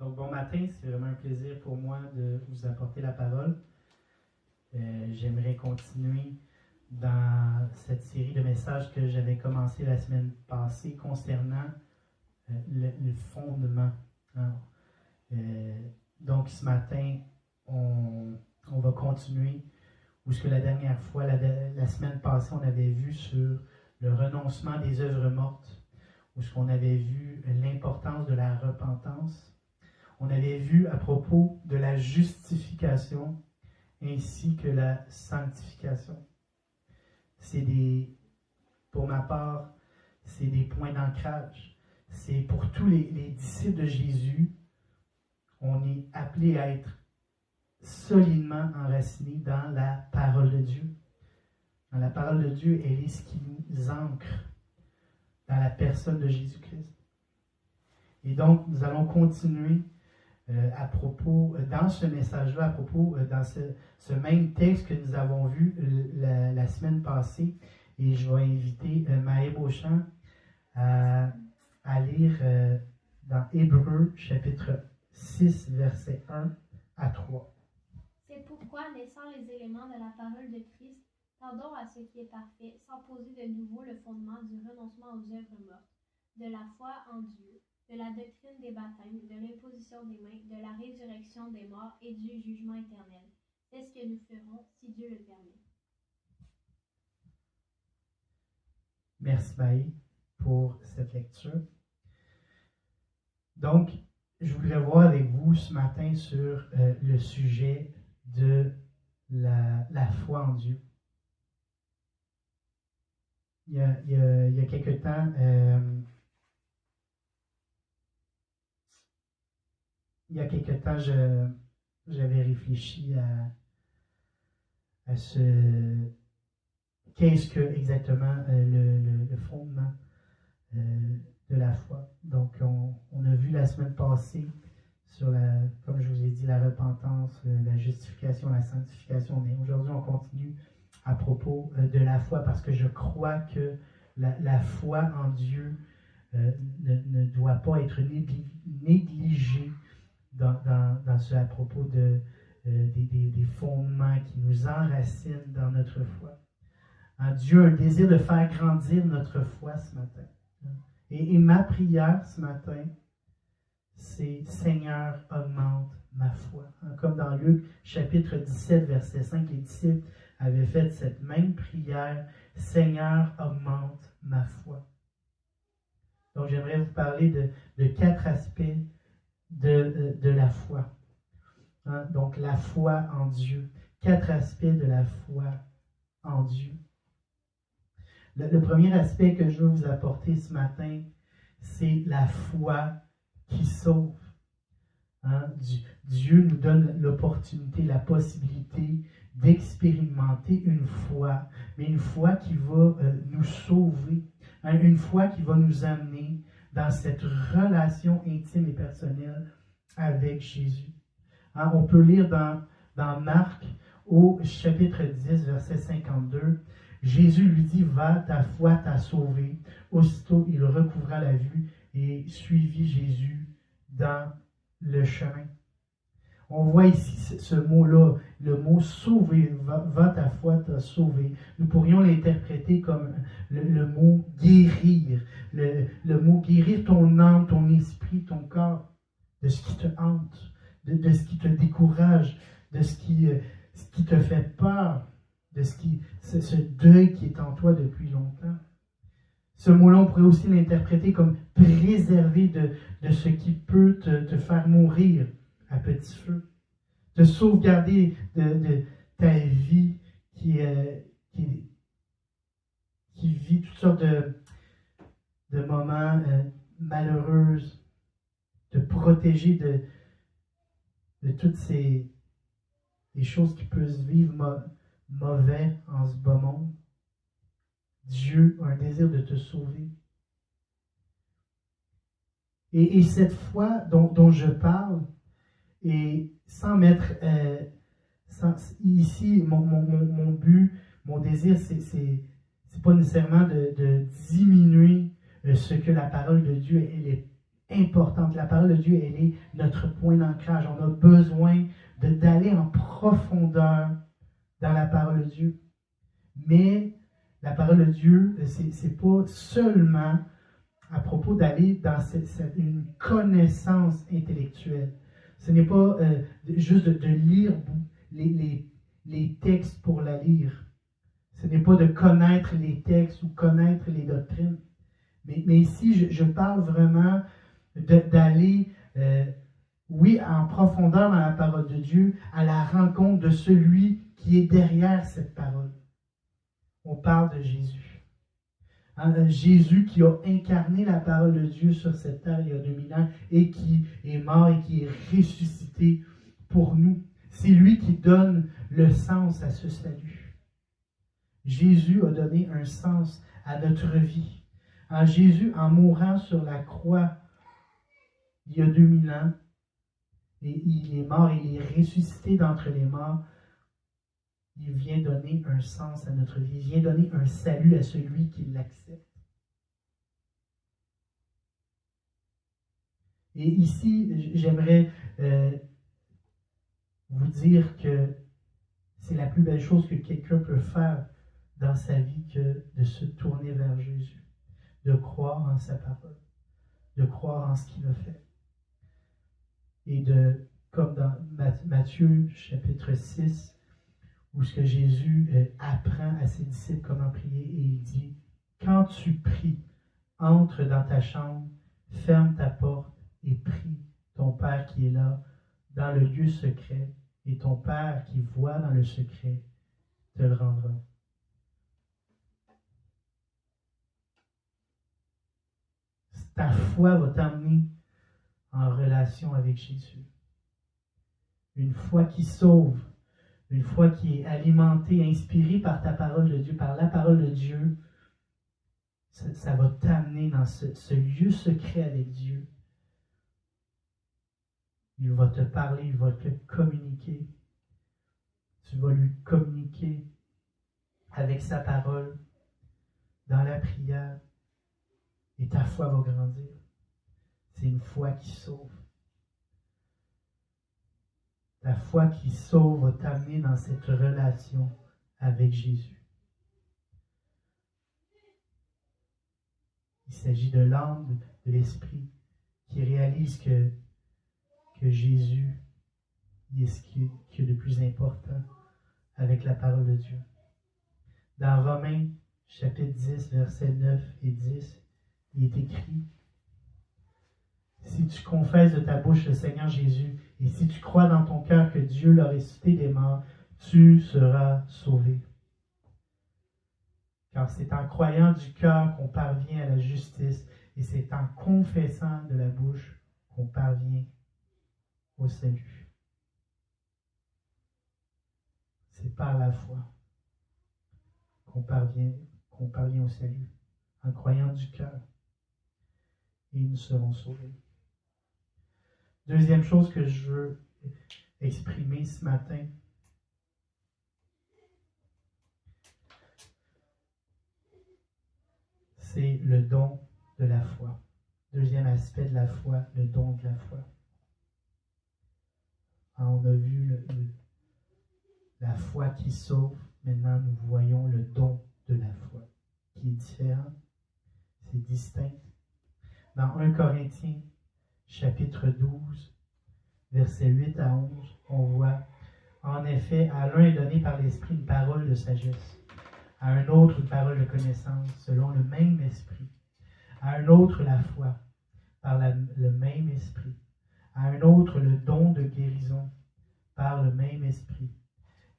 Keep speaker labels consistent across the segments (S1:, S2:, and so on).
S1: Donc, bon matin, c'est vraiment un plaisir pour moi de vous apporter la parole. J'aimerais continuer dans cette série de messages que j'avais commencé la semaine passée concernant le fondement. Hein. Donc, ce matin, on va continuer où ce que la dernière fois, la semaine passée, on avait vu sur le renoncement des œuvres mortes, où ce qu'on avait vu l'importance de la repentance. On avait vu à propos de la justification ainsi que la sanctification. Pour ma part, c'est des points d'ancrage. C'est pour tous les disciples de Jésus, on est appelé à être solidement enracinés dans la parole de Dieu. Dans la parole de Dieu, elle est ce qui nous ancre dans la personne de Jésus-Christ. Et donc, nous allons continuer à propos, dans ce message-là, à propos, dans ce même texte que nous avons vu la semaine passée. Et je vais inviter Maë Beauchamp à lire dans Hébreux, chapitre 6, versets 1 à 3.
S2: C'est pourquoi, laissant les éléments de la parole de Christ, tendons à ce qui est parfait, sans poser de nouveau le fondement du renoncement aux œuvres mortes, de la foi en Dieu, de la doctrine des baptêmes, de l'imposition des mains, de la résurrection des morts et du jugement éternel. C'est ce que nous ferons si Dieu le permet.
S1: Merci Maë pour cette lecture. Donc, je voudrais voir avec vous ce matin sur le sujet de la foi en Dieu. Il y a quelque temps, j'avais réfléchi à ce qu'est-ce que exactement le fondement de la foi. Donc, on a vu la semaine passée sur comme je vous ai dit, la repentance, la justification, la sanctification, mais aujourd'hui, on continue à propos de la foi parce que je crois que la foi en Dieu ne doit pas être négligée dans ce à propos des fondements qui nous enracinent dans notre foi. Dieu a un désir de faire grandir notre foi ce matin. Et ma prière ce matin, c'est « Seigneur, augmente ma foi ». Comme dans Luc chapitre 17, verset 5, les disciples avaient fait cette même prière « Seigneur, augmente ma foi ». Donc j'aimerais vous parler de 4 aspects de la foi. Donc la foi en Dieu. 4 aspects de la foi en Dieu. Le premier aspect que je veux vous apporter ce matin, c'est la foi qui sauve. Dieu nous donne l'opportunité, la possibilité d'expérimenter une foi, mais une foi qui va nous sauver, une foi qui va nous amener dans cette relation intime et personnelle avec Jésus. On peut lire dans Marc au chapitre 10, verset 52, Jésus lui dit « Va, ta foi t'a sauvé ». Aussitôt, il recouvra la vue et suivit Jésus dans le chemin. On voit ici ce mot-là, le mot « sauver », « Va, ta foi t'a sauvé ». Nous pourrions l'interpréter comme le mot « guérir », le mot « guérir ton âme, ton esprit, ton corps », de ce qui te hante, de ce qui te décourage, de ce qui te fait peur, de ce deuil qui est en toi depuis longtemps. Ce mot-là, on pourrait aussi l'interpréter comme préserver de ce qui peut te faire mourir à petit feu, te sauvegarder de ta vie qui vit toutes sortes de moments malheureux, de protéger de toutes ces choses qui peuvent se vivre mauvais en ce bas monde. Dieu a un désir de te sauver. Et cette foi dont je parle, et sans mettre... ici, mon but, mon désir, c'est pas nécessairement de diminuer ce que la parole de Dieu elle est importante. La parole de Dieu, elle est notre point d'ancrage. On a besoin d'aller en profondeur dans la parole de Dieu. Mais la parole de Dieu, c'est pas seulement à propos d'aller dans une connaissance intellectuelle. Ce n'est pas juste de lire les textes pour la lire. Ce n'est pas de connaître les textes ou connaître les doctrines. Mais ici, je parle vraiment d'aller, oui, en profondeur dans la parole de Dieu, à la rencontre de celui qui est derrière cette parole. On parle de Jésus. Jésus qui a incarné la parole de Dieu sur cette terre il y a 2000 ans et qui est mort et qui est ressuscité pour nous. C'est lui qui donne le sens à ce salut. Jésus a donné un sens à notre vie. Jésus, en mourant sur la croix il y a 2000 ans, et il est mort et il est ressuscité d'entre les morts, il vient donner un sens à notre vie. Il vient donner un salut à celui qui l'accepte. Et ici, j'aimerais vous dire que c'est la plus belle chose que quelqu'un peut faire dans sa vie que de se tourner vers Jésus, de croire en sa parole, de croire en ce qu'il a fait. Et comme dans Matthieu chapitre 6, où ce que Jésus apprend à ses disciples comment prier, et il dit, quand tu pries, entre dans ta chambre, ferme ta porte et prie ton Père qui est là, dans le lieu secret, et ton Père qui voit dans le secret te le rendra. Ta foi va t'amener en relation avec Jésus. Une foi qui sauve, une foi qui est alimentée, inspirée par ta parole de Dieu, par la parole de Dieu, ça va t'amener dans ce lieu secret avec Dieu. Il va te parler, il va te communiquer. Tu vas lui communiquer avec sa parole dans la prière et ta foi va grandir. C'est une foi qui sauve. La foi qui sauve va t'amener dans cette relation avec Jésus. Il s'agit de l'âme, de l'esprit, qui réalise que Jésus est ce qui est le plus important avec la parole de Dieu. Dans Romains, chapitre 10, versets 9 et 10, il est écrit: si tu confesses de ta bouche le Seigneur Jésus, et si tu crois dans ton cœur que Dieu l'a ressuscité des morts, tu seras sauvé. Car c'est en croyant du cœur qu'on parvient à la justice, et c'est en confessant de la bouche qu'on parvient au salut. C'est par la foi qu'on parvient au salut, en croyant du cœur. Et nous serons sauvés. Deuxième chose que je veux exprimer ce matin, c'est le don de la foi. Deuxième aspect de la foi, le don de la foi. On a vu la foi qui sauve. Maintenant, nous voyons le don de la foi, qui est différent, c'est distinct. Dans 1 Corinthiens, chapitre 12, versets 8 à 11, on voit, en effet, à l'un est donné par l'Esprit une parole de sagesse, à un autre une parole de connaissance, selon le même Esprit, à un autre la foi, par le même Esprit, à un autre le don de guérison, par le même Esprit,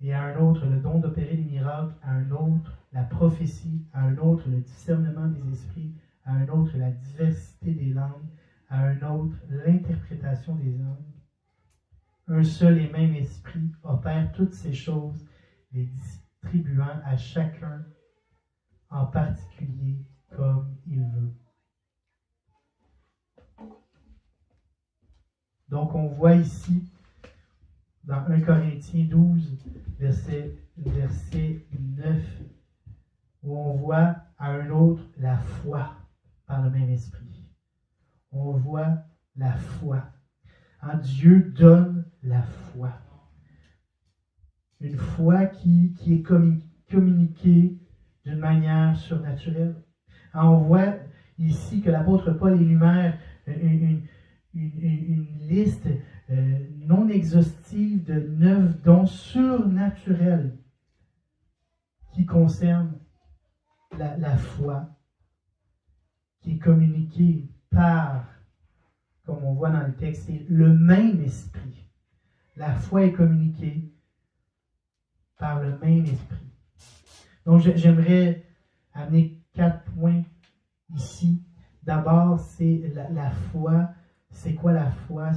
S1: et à un autre le don d'opérer des miracles, à un autre la prophétie, à un autre le discernement des esprits, à un autre la diversité des langues, à un autre l'interprétation des langues. Un seul et même esprit opère toutes ces choses, les distribuant à chacun en particulier comme il veut. Donc on voit ici, dans 1 Corinthiens 12, verset 9, où on voit à un autre la foi par le même esprit. On voit la foi. Dieu donne la foi. Une foi qui est communiquée d'une manière surnaturelle. On voit ici que l'apôtre Paul énumère une liste non exhaustive de 9 dons surnaturels qui concernent la foi, qui est communiquée par, comme on voit dans le texte, c'est le même esprit. La foi est communiquée par le même esprit. Donc, j'aimerais amener 4 points ici. D'abord, c'est la foi. C'est quoi la foi?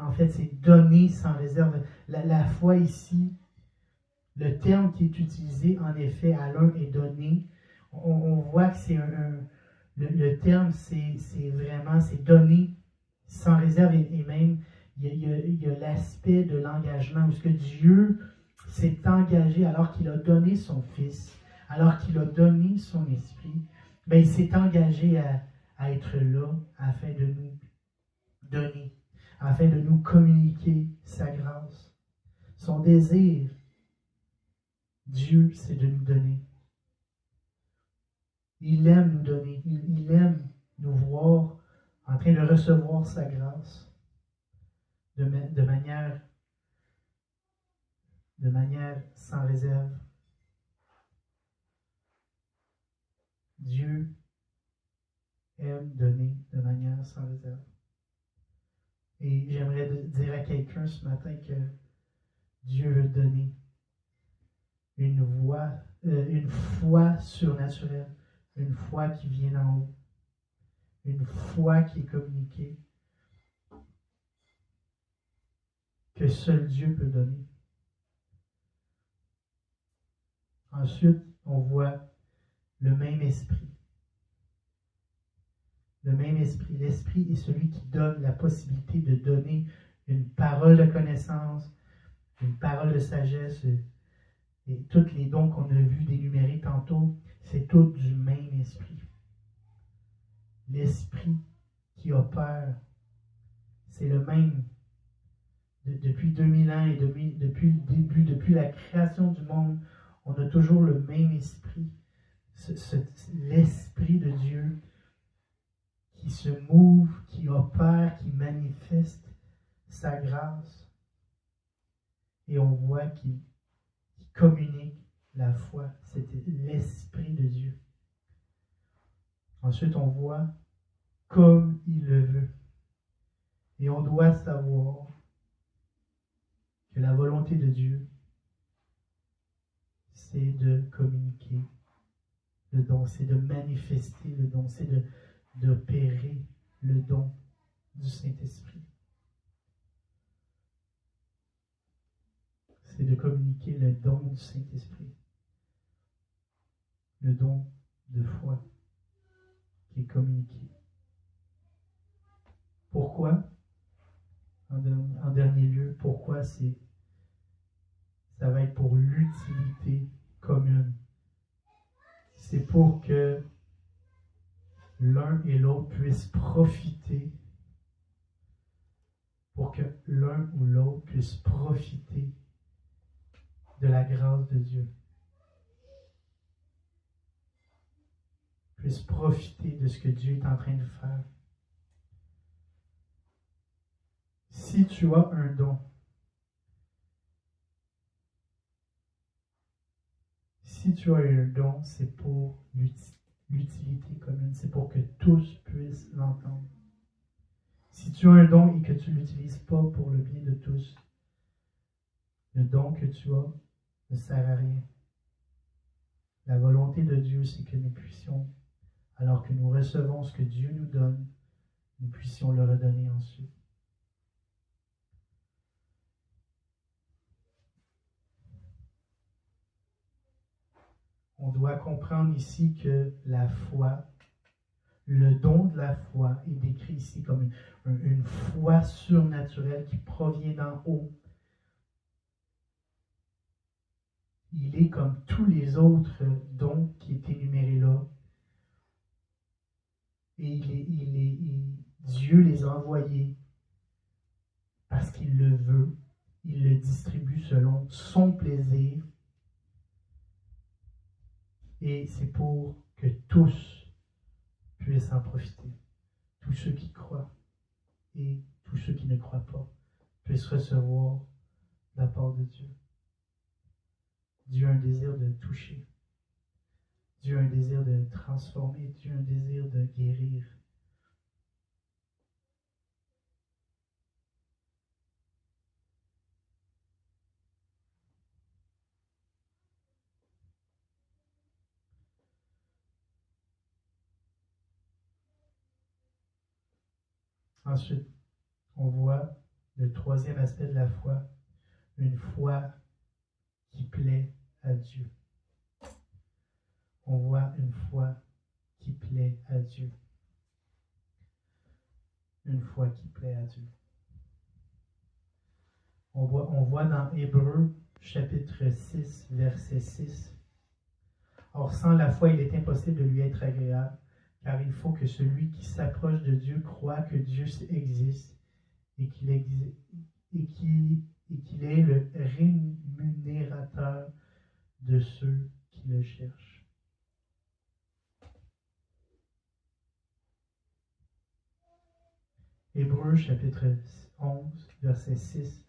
S1: En fait, c'est donner sans réserve. La foi ici, le terme qui est utilisé, en effet, à l'un est donné. On voit que c'est le terme, c'est vraiment, c'est donner sans réserve et même, il y a l'aspect de l'engagement où ce que Dieu s'est engagé alors qu'il a donné son Fils, alors qu'il a donné son Esprit, bien, il s'est engagé à être là afin de nous donner, afin de nous communiquer sa grâce. Son désir, Dieu, c'est de nous donner. Il aime nous donner, il aime nous voir en train de recevoir sa grâce de manière sans réserve. Dieu aime donner de manière sans réserve. Et j'aimerais dire à quelqu'un ce matin que Dieu veut donner une foi surnaturelle, une foi qui vient d'en haut, une foi qui est communiquée, que seul Dieu peut donner. Ensuite, on voit le même esprit. Le même esprit. L'esprit est celui qui donne la possibilité de donner une parole de connaissance, une parole de sagesse, et tous les dons qu'on a vus d'énumérer tantôt, c'est tout du même esprit. L'esprit qui opère, c'est le même depuis 2000 ans et depuis le début, depuis la création du monde, on a toujours le même esprit. L'esprit de Dieu qui se mouve, qui opère, qui manifeste sa grâce. Et on voit qu'il communique la foi. C'est l'Esprit de Dieu. Ensuite, on voit comme il le veut. Et on doit savoir que la volonté de Dieu, c'est de communiquer le don, c'est de manifester le don, c'est d'opérer le don du Saint-Esprit. C'est de communiquer le don du Saint-Esprit. Le don de foi qui est communiqué. Pourquoi? En dernier lieu, pourquoi ça va être pour l'utilité commune. C'est pour que l'un et l'autre puissent profiter, pour que l'un ou l'autre puisse profiter de la grâce de Dieu, puisse profiter de ce que Dieu est en train de faire. Si tu as un don, c'est pour l'utilité commune, c'est pour que tous puissent l'entendre. Si tu as un don et que tu ne l'utilises pas pour le bien de tous, le don que tu as ne sert à rien. La volonté de Dieu, c'est que nous puissions, alors que nous recevons ce que Dieu nous donne, nous puissions le redonner ensuite. On doit comprendre ici que la foi, le don de la foi est décrit ici comme une foi surnaturelle qui provient d'en haut. Il est comme tous les autres dons qui étaient énumérés là, Et Dieu les a envoyés parce qu'il le veut. Il le distribue selon son plaisir. Et c'est pour que tous puissent en profiter. Tous ceux qui croient et tous ceux qui ne croient pas puissent recevoir la part de Dieu. Dieu a un désir de toucher. Dieu a un désir de transformer. Dieu a un désir de guérir. Ensuite, on voit le troisième aspect de la foi, une foi qui plaît à Dieu. On voit une foi qui plaît à Dieu. Une foi qui plaît à Dieu. On voit dans Hébreux, chapitre 6, verset 6. Or, sans la foi, il est impossible de lui être agréable, car il faut que celui qui s'approche de Dieu croit que Dieu existe et qu'il est le rémunérateur de ceux qui le cherchent. Hébreux chapitre 11, verset 6.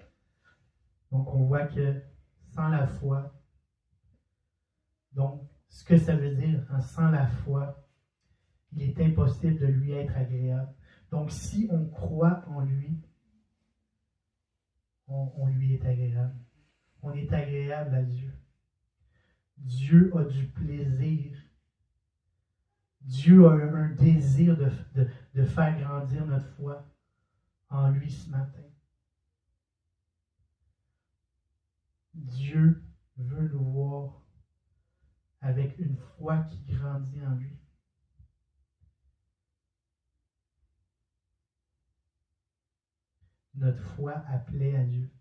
S1: Donc on voit que sans la foi, donc ce que ça veut dire, hein, sans la foi, il est impossible de lui être agréable. Donc si on croit en lui, on lui est agréable. On est agréable à Dieu. Dieu a du plaisir. Dieu a un désir de faire grandir notre foi en lui ce matin. Dieu veut nous voir avec une foi qui grandit en lui. Notre foi appelée à Dieu.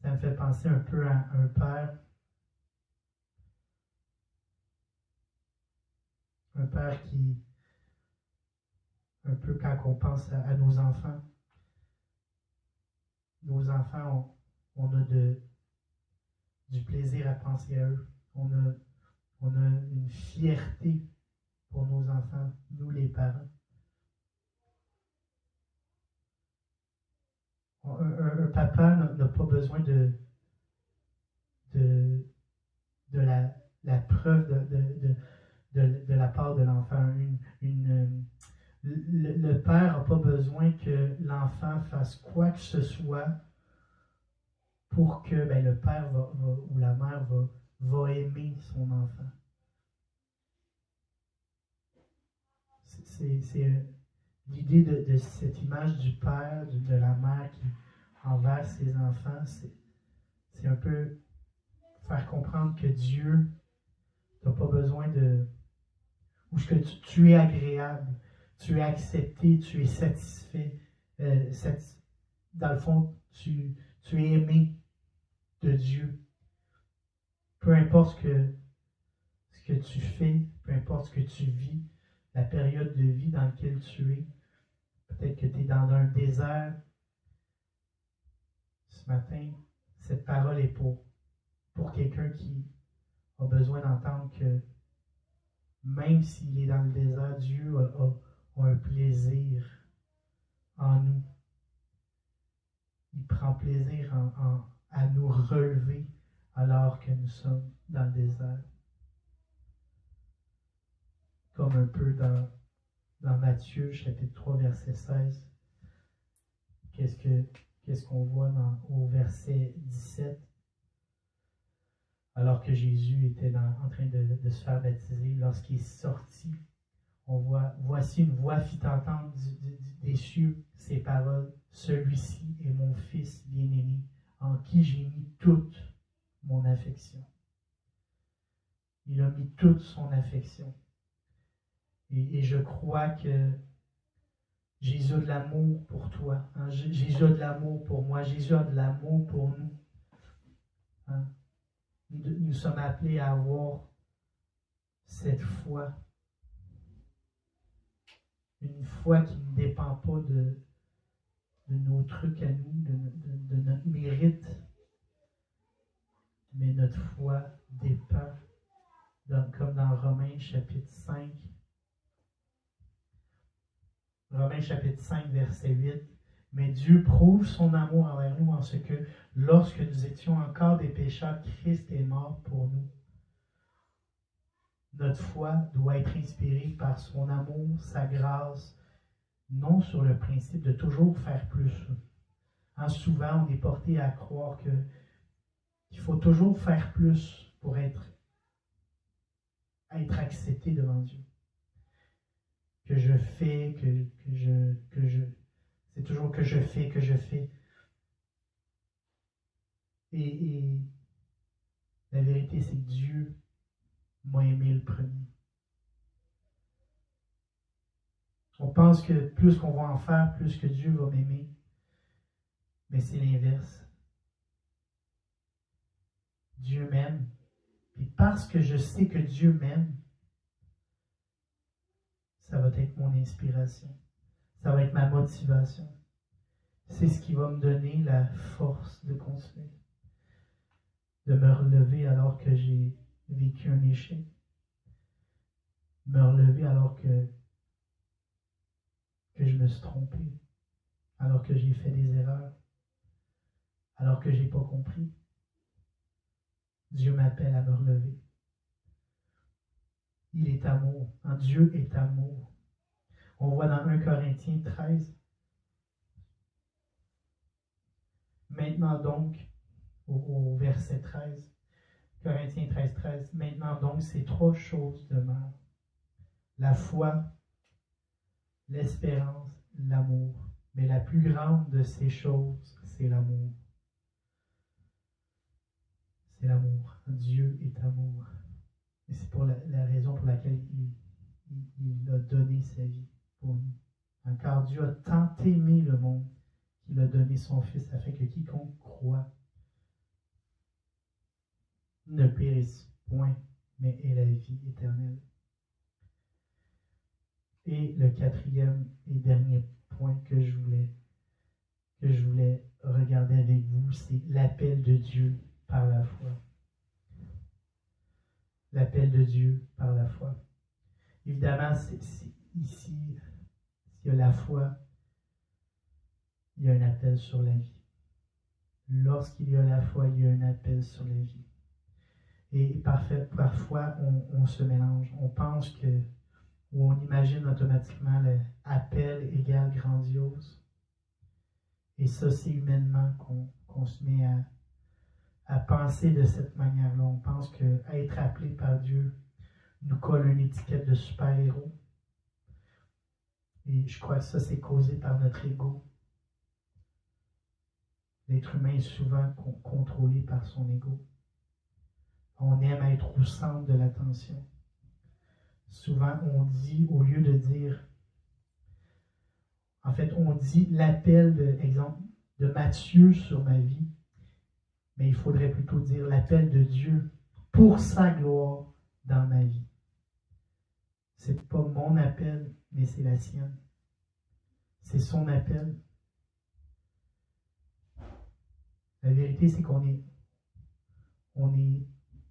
S1: Ça me fait penser un peu à un père. Un père qui, un peu quand on pense à nos enfants on a du plaisir à penser à eux. On a une fierté pour nos enfants, nous les parents. Un papa n'a pas besoin de la preuve de la part de l'enfant. Le père n'a pas besoin que l'enfant fasse quoi que ce soit pour que le père ou la mère va aimer son enfant. C'est l'idée de cette image du père, de la mère qui envers ses enfants, c'est un peu faire comprendre que Dieu n'a pas besoin ou que tu es agréable, tu es accepté, tu es satisfait. Dans le fond, tu es aimé de Dieu. Peu importe ce que tu fais, peu importe ce que tu vis, la période de vie dans laquelle tu es. Peut-être que tu es dans un désert. Ce matin, cette parole est pour quelqu'un qui a besoin d'entendre que même s'il est dans le désert, Dieu a un plaisir en nous. Il prend plaisir à nous relever alors que nous sommes dans le désert. Comme un peu dans Matthieu, chapitre 3, verset 16. Qu'est-ce qu'on voit au verset 17? Alors que Jésus était en train de se faire baptiser, lorsqu'il est sorti, on voit, voici une voix fit entendre des cieux ces paroles. Celui-ci est mon Fils bien-aimé, en qui j'ai mis toute mon affection. Il a mis toute son affection. Et je crois que Jésus a de l'amour pour toi. Hein? Jésus a de l'amour pour moi. Jésus a de l'amour pour nous. Hein? Nous sommes appelés à avoir cette foi Une foi qui ne dépend pas de nos trucs à nous, de notre mérite, mais notre foi dépend, comme dans Romains chapitre 5. Romains chapitre 5, verset 8. Mais Dieu prouve son amour envers nous en ce que, lorsque nous étions encore des pécheurs, Christ est mort pour nous. Notre foi doit être inspirée par son amour, sa grâce, non sur le principe de toujours faire plus. Souvent, on est porté à croire qu'il faut toujours faire plus pour être accepté devant Dieu. Que je fais, c'est toujours que je fais. Et la vérité, c'est que Dieu m'a aimé le premier. On pense que plus qu'on va en faire, plus que Dieu va m'aimer. Mais c'est l'inverse. Dieu m'aime. Et parce que je sais que Dieu m'aime, ça va être mon inspiration. Ça va être ma motivation. C'est ce qui va me donner la force de continuer. De me relever alors que j'ai vécu un échec. Me relever alors que je me suis trompé. Alors que j'ai fait des erreurs. Alors que je n'ai pas compris. Dieu m'appelle à me relever. Il est amour. Dieu est amour. On voit dans 1 Corinthiens 13. Maintenant donc, au verset 13, Corinthiens 13, 13, maintenant donc, ces trois choses demeurent. La foi, l'espérance, l'amour. Mais la plus grande de ces choses, c'est l'amour. C'est l'amour. Dieu est amour. Et c'est pour la raison pour laquelle il a donné sa vie pour nous. Car Dieu a tant aimé le monde qu'il a donné son Fils afin que quiconque croit ne périsse point, mais ait la vie éternelle. Et le quatrième et dernier point que je voulais regarder avec vous, c'est l'appel de Dieu par la foi. L'appel de Dieu par la foi. Évidemment, ici, s'il y a la foi, il y a un appel sur la vie. Lorsqu'il y a la foi, il y a un appel sur la vie. Et parfois, on se mélange. On pense que, ou on imagine automatiquement l'appel égale grandiose. Et ça, c'est humainement qu'on se met à penser de cette manière-là. On pense qu'être appelé par Dieu nous colle une étiquette de super-héros. Et je crois que ça, c'est causé par notre ego. L'être humain est souvent contrôlé par son ego. On aime être au centre de l'attention. Souvent, on dit, au lieu de dire, en fait, on dit l'appel, exemple, de Matthieu sur ma vie, mais il faudrait plutôt dire l'appel de Dieu pour sa gloire dans ma vie. C'est pas mon appel, mais c'est la sienne. C'est son appel. La vérité, c'est qu'on est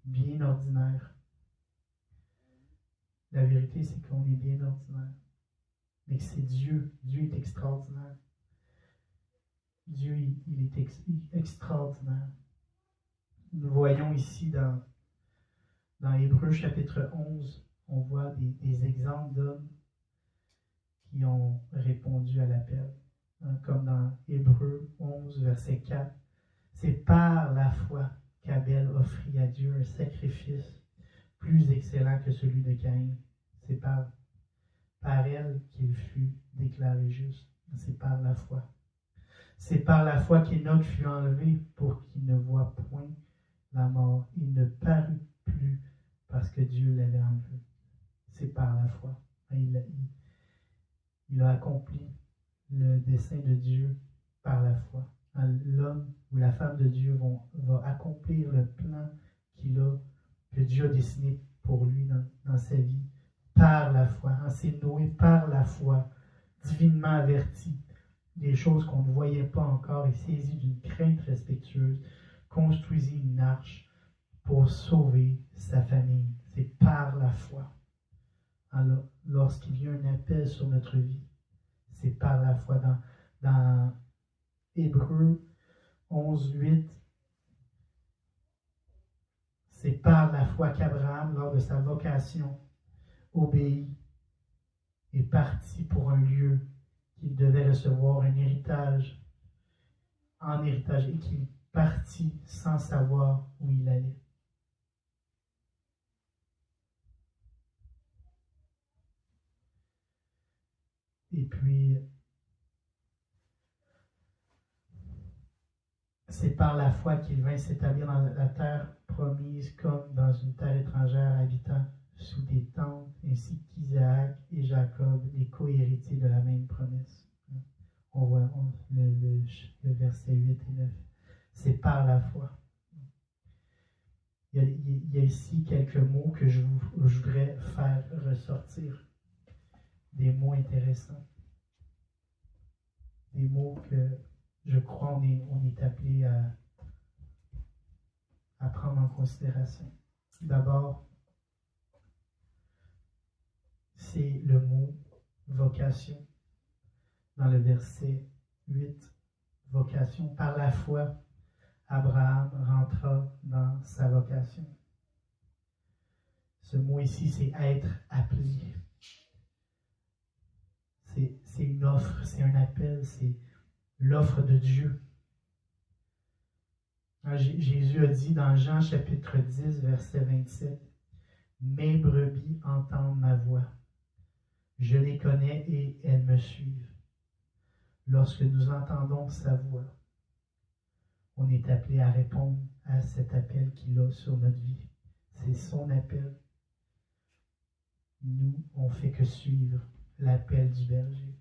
S1: bien ordinaire. La vérité, c'est qu'on est bien ordinaire. Mais que c'est Dieu. Dieu est extraordinaire. Dieu, il est extraordinaire. Nous voyons ici dans Hébreux chapitre 11, on voit des exemples d'hommes qui ont répondu à l'appel. Comme dans Hébreux 11, verset 4. C'est par la foi qu'Abel offrit à Dieu un sacrifice plus excellent que celui de Caïn. C'est par elle qu'il fut déclaré juste. C'est par la foi. C'est par la foi qu'Enoch fut enlevé pour qu'il ne voie point la mort. Il ne parut plus parce que Dieu l'avait enlevé. C'est par la foi. Il a accompli le dessein de Dieu par la foi. L'homme ou la femme de Dieu va accomplir le plan que Dieu a dessiné pour lui dans sa vie par la foi. C'est Noé par la foi divinement averti des choses qu'on ne voyait pas encore et saisi d'une crainte respectueuse, construisit une arche pour sauver sa famille. C'est par la foi. Alors, lorsqu'il y a un appel sur notre vie, c'est par la foi. Dans Hébreux 11:8, c'est par la foi qu'Abraham, lors de sa vocation, obéit et parti pour un lieu qu'il devait recevoir un héritage, en héritage, et qu'il partit sans savoir où il allait. Et puis, c'est par la foi qu'il vint s'établir dans la terre promise comme dans une terre étrangère, habitant sous des tentes, ainsi qu'Isaac et Jacob, les co-héritiers de la même promesse. On voit le verset 8 et 9. C'est par la foi. Il y a ici quelques mots que je voudrais faire ressortir. Des mots intéressants. Des mots que je crois on est appelé à prendre en considération. D'abord, c'est le mot vocation. Dans le verset 8, vocation. Par la foi, Abraham rentra dans sa vocation. Ce mot ici, c'est être appelé. C'est une offre, c'est un appel, c'est l'offre de Dieu. Jésus a dit dans Jean chapitre 10, verset 27, « Mes brebis entendent ma voix. Je les connais et elles me suivent. » Lorsque nous entendons sa voix, on est appelé à répondre à cet appel qu'il a sur notre vie. C'est son appel. Nous, on ne fait que suivre l'appel du berger.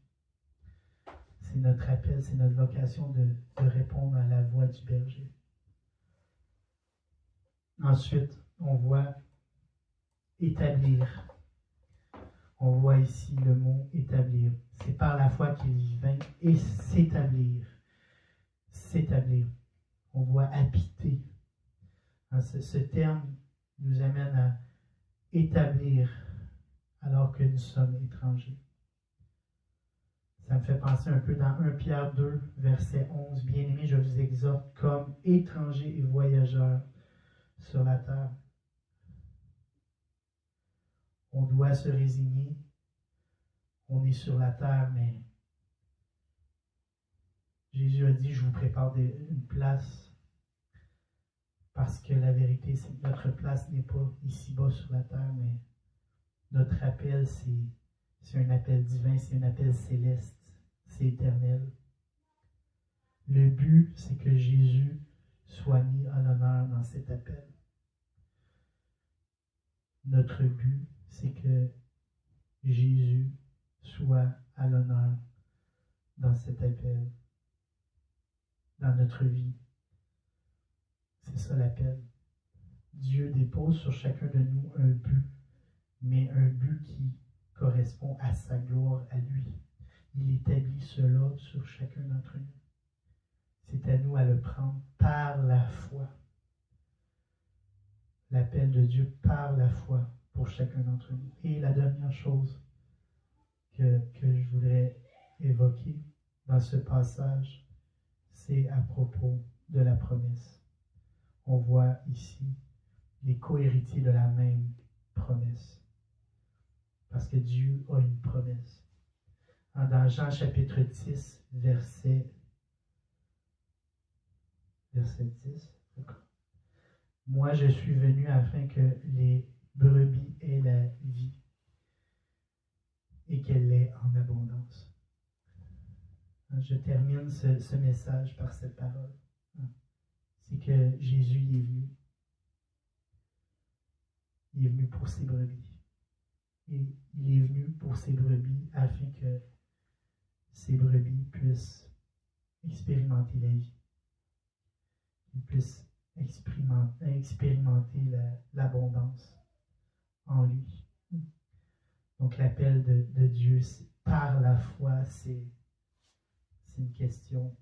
S1: C'est notre appel, c'est notre vocation de répondre à la voix du berger. Ensuite, on voit établir. On voit ici le mot établir. C'est par la foi qu'il vint et s'établir. S'établir. On voit habiter. Ce terme nous amène à établir alors que nous sommes étrangers. Ça me fait penser un peu dans 1 Pierre 2, verset 11. « Bien-aimés, je vous exhorte comme étrangers et voyageurs sur la terre. » On doit se résigner. On est sur la terre, mais Jésus a dit, je vous prépare une place. Parce que la vérité, c'est que notre place n'est pas ici-bas sur la terre, mais notre appel, c'est un appel divin, c'est un appel céleste, c'est éternel. Le but, c'est que Jésus soit mis en honneur dans cet appel. Notre but, c'est que Jésus soit à l'honneur dans cet appel, dans notre vie. C'est ça l'appel. Dieu dépose sur chacun de nous un but, mais un but qui correspond à sa gloire, à lui. Il établit cela sur chacun d'entre nous. C'est à nous à le prendre par la foi. L'appel de Dieu par la foi pour chacun d'entre nous. Et la dernière chose que je voudrais évoquer dans ce passage, c'est à propos de la promesse. On voit ici les co-héritiers de la même promesse. Parce que Dieu a une promesse. Dans Jean chapitre 10, verset 10. Moi, je suis venu afin que les brebis aient la vie et qu'elle l'ait en abondance. Je termine ce message par cette parole. C'est que Jésus est venu. Il est venu pour ses brebis. Et il est venu pour ses brebis afin que ces brebis puissent expérimenter la vie. Qu'ils puissent expérimenter l'abondance en lui. Donc l'appel de Dieu, c'est par la foi, c'est une question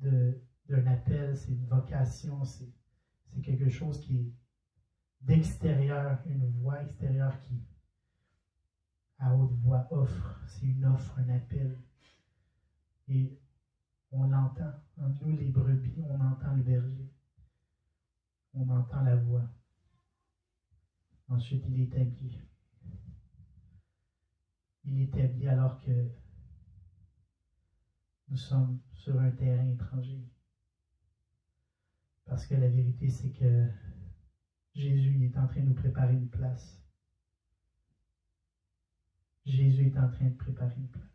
S1: d'un appel, c'est une vocation, c'est quelque chose qui est d'extérieur, une voix extérieure qui, à haute voix, offre. C'est une offre, un appel. Et on l'entend. En nous, les brebis, on entend le berger. On entend la voix. Ensuite, il établit. Il établit alors que nous sommes sur un terrain étranger. Parce que la vérité, c'est que Jésus est en train de nous préparer une place. Jésus est en train de préparer une place.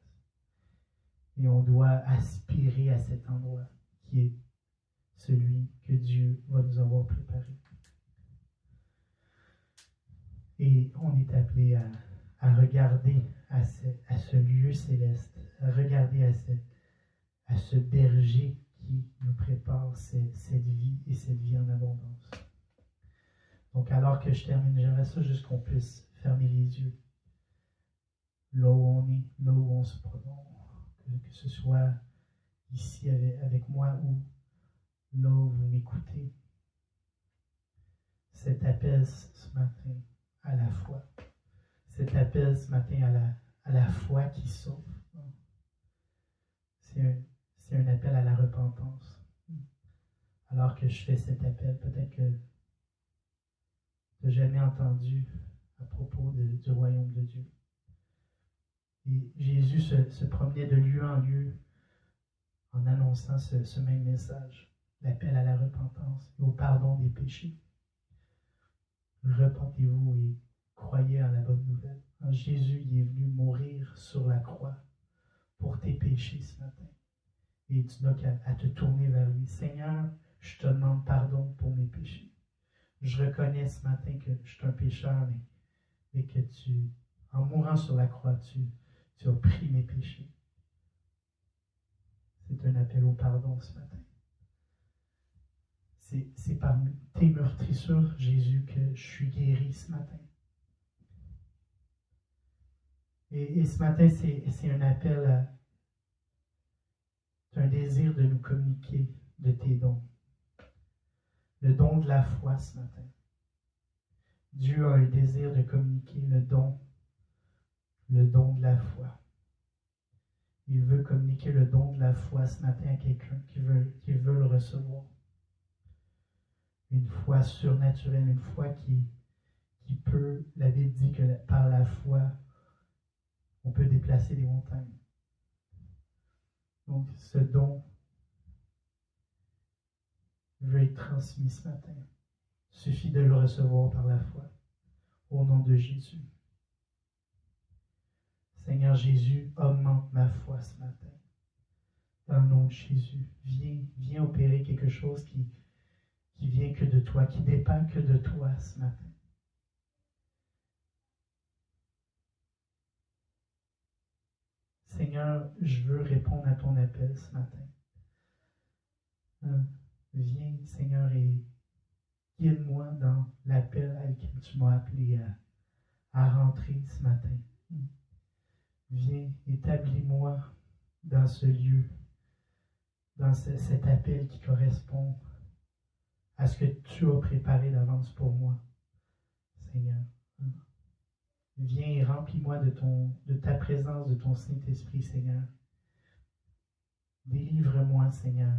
S1: Et on doit aspirer à cet endroit qui est celui que Dieu va nous avoir préparé. Et on est appelé à regarder à ce lieu céleste, à regarder à ce berger qui nous prépare cette vie et cette vie en abondance. Donc alors que je termine, j'aimerais ça juste qu'on puisse fermer les yeux. Là où on est, là où on se prononce, que ce soit ici avec moi ou là où vous m'écoutez. Cet appel ce matin à la foi. Cet appel ce matin à la foi qui sauve. C'est un appel à la repentance. Alors que je fais cet appel, peut-être que tu n'as jamais entendu à propos du royaume de Dieu. Et Jésus se promenait de lieu en lieu en annonçant ce même message, l'appel à la repentance et au pardon des péchés. Repentez-vous et croyez en la bonne nouvelle. En Jésus, il est venu mourir sur la croix pour tes péchés ce matin. Et tu n'as qu'à te tourner vers lui. Seigneur, je te demande pardon pour mes péchés. Je reconnais ce matin que je suis un pécheur, mais que en mourant sur la croix, tu as pris mes péchés. C'est un appel au pardon ce matin. C'est par tes meurtrissures, Jésus, que je suis guéri ce matin. Et ce matin, c'est un appel un désir de nous communiquer de tes dons. Le don de la foi ce matin. Dieu a un désir de communiquer le don de la foi. Il veut communiquer le don de la foi ce matin à quelqu'un qui veut le recevoir. Une foi surnaturelle, une foi qui peut, la Bible dit que par la foi, on peut déplacer des montagnes. Donc, ce don veut être transmis ce matin. Il suffit de le recevoir par la foi. Au nom de Jésus. Seigneur Jésus, augmente ma foi ce matin. Dans le nom de Jésus, viens opérer quelque chose qui vient que de toi, qui dépend que de toi ce matin. Seigneur, je veux répondre à ton appel ce matin. Viens, Seigneur, et guide-moi dans l'appel à lequel tu m'as appelé à rentrer ce matin. Viens, établis-moi dans ce lieu, dans cet appel qui correspond à ce que tu as préparé d'avance pour moi, Seigneur. Viens et remplis-moi de ta présence, de ton Saint-Esprit, Seigneur. Délivre-moi, Seigneur.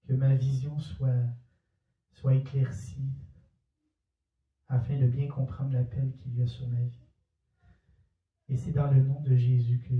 S1: Que ma vision soit éclaircie afin de bien comprendre l'appel qu'il y a sur ma vie. Et c'est dans le nom de Jésus que